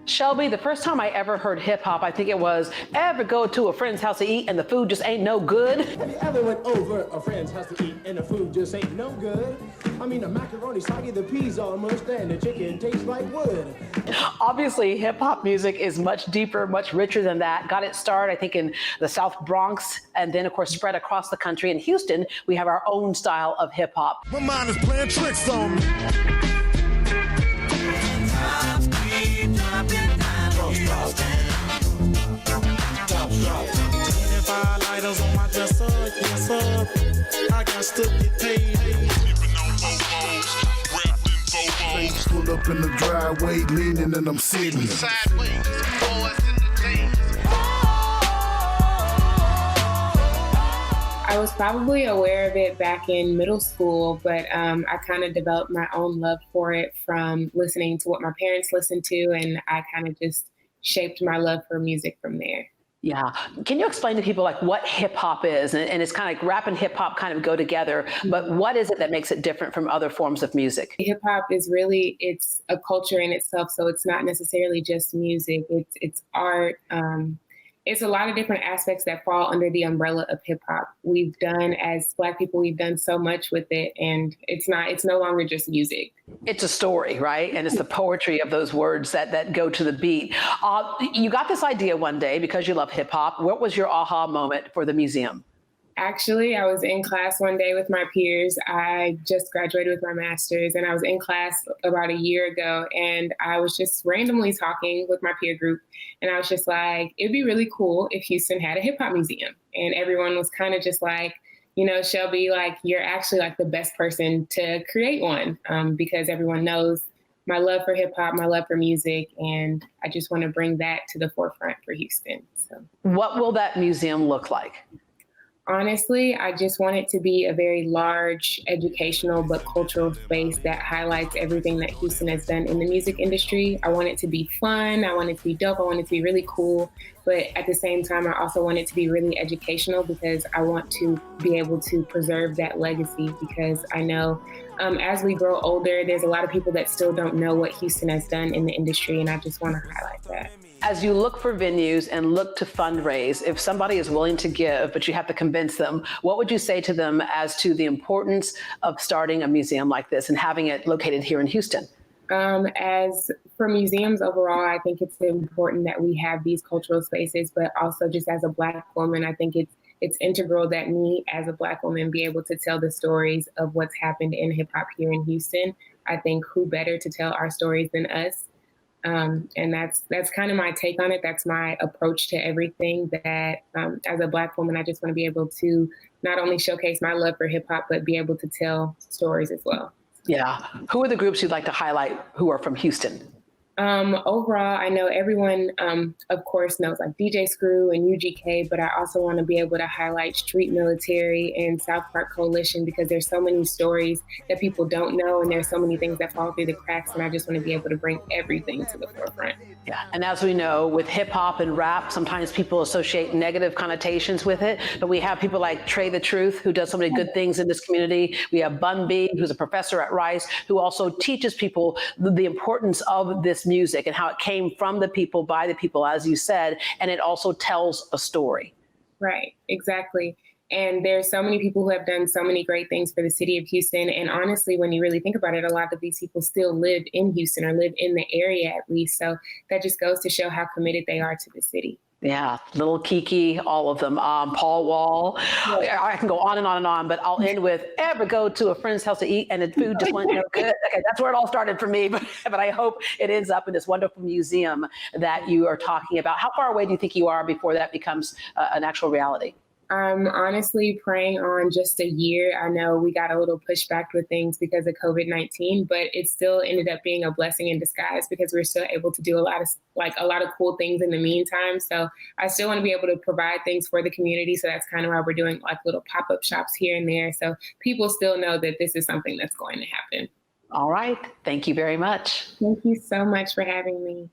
Shelby, the first time I ever heard hip hop, I think it was ever go to a friend's house to eat and the food just ain't no good. Have you ever went over a friend's house to eat and the food just ain't no good? I mean, the macaroni soggy, the peas all mushed, and the chicken tastes like wood. Obviously, hip hop music is much deeper, much richer than that. Got its start, I think, in the South Bronx, and then, of course, spread across the country. In Houston, we have our own style of hip hop. My mind is playing tricks on me. Pull up in the driveway, leaning and I'm sitting sideways. I was probably aware of it back in middle school, but I kind of developed my own love for it from listening to what my parents listened to, and I kind of just shaped my love for music from there. Yeah. Can you explain to people like what hip hop is? And it's kind of like rap and hip hop kind of go together, but what is it that makes it different from other forms of music? Hip hop is really, it's a culture in itself. So it's not necessarily just music, it's art. It's a lot of different aspects that fall under the umbrella of hip hop. We've done, as Black people, we've done so much with it, and it's no longer just music. It's a story, right? And it's the poetry of those words that go to the beat. You got this idea one day because you love hip hop. What was your aha moment for the museum? Actually, I was in class one day with my peers. I just graduated with my master's, and I was in class about a year ago, and I was just randomly talking with my peer group, and I was just like, it'd be really cool if Houston had a hip hop museum. And everyone was kind of just like, you know, Shelby, like, you're actually like the best person to create one, because everyone knows my love for hip hop, my love for music, and I just want to bring that to the forefront for Houston. So, what will that museum look like? Honestly, I just want it to be a very large educational but cultural space that highlights everything that Houston has done in the music industry. I want it to be fun. I want it to be dope. I want it to be really cool. But at the same time, I also want it to be really educational because I want to be able to preserve that legacy, because I know as we grow older, there's a lot of people that still don't know what Houston has done in the industry, and I just want to highlight that. As you look for venues and look to fundraise, if somebody is willing to give, but you have to convince them, what would you say to them as to the importance of starting a museum like this and having it located here in Houston? As for museums overall, I think it's important that we have these cultural spaces, but also just as a Black woman, I think it's integral that me as a Black woman be able to tell the stories of what's happened in hip hop here in Houston. I think who better to tell our stories than us? And that's kind of my take on it. That's my approach to everything, that as a Black woman, I just want to be able to not only showcase my love for hip hop, but be able to tell stories as well. Yeah. Who are the groups you'd like to highlight who are from Houston? Overall, I know everyone, of course, knows like DJ Screw and UGK, but I also want to be able to highlight Street Military and South Park Coalition, because there's so many stories that people don't know, and there's so many things that fall through the cracks, and I just want to be able to bring everything to the forefront. Yeah, and as we know, with hip hop and rap, sometimes people associate negative connotations with it, but we have people like Trey the Truth, who does so many good things in this community. We have Bun B, who's a professor at Rice, who also teaches people the importance of this music and how it came from the people, by the people, as you said, and it also tells a story. Right, exactly. And there's so many people who have done so many great things for the city of Houston. And honestly, when you really think about it, a lot of these people still live in Houston or live in the area at least. So that just goes to show how committed they are to the city. Yeah, Little Kiki, all of them. Paul Wall. Yeah. I can go on and on and on, but I'll end with ever go to a friend's house to eat and the food just went no good. Okay, that's where it all started for me, but I hope it ends up in this wonderful museum that you are talking about. How far away do you think you are before that becomes an actual reality? I'm honestly praying on just a year. I know we got a little pushback with things because of COVID-19, but it still ended up being a blessing in disguise because we're still able to do a lot of cool things in the meantime. So I still want to be able to provide things for the community. So that's kind of why we're doing like little pop-up shops here and there. So people still know that this is something that's going to happen. All right. Thank you very much. Thank you so much for having me.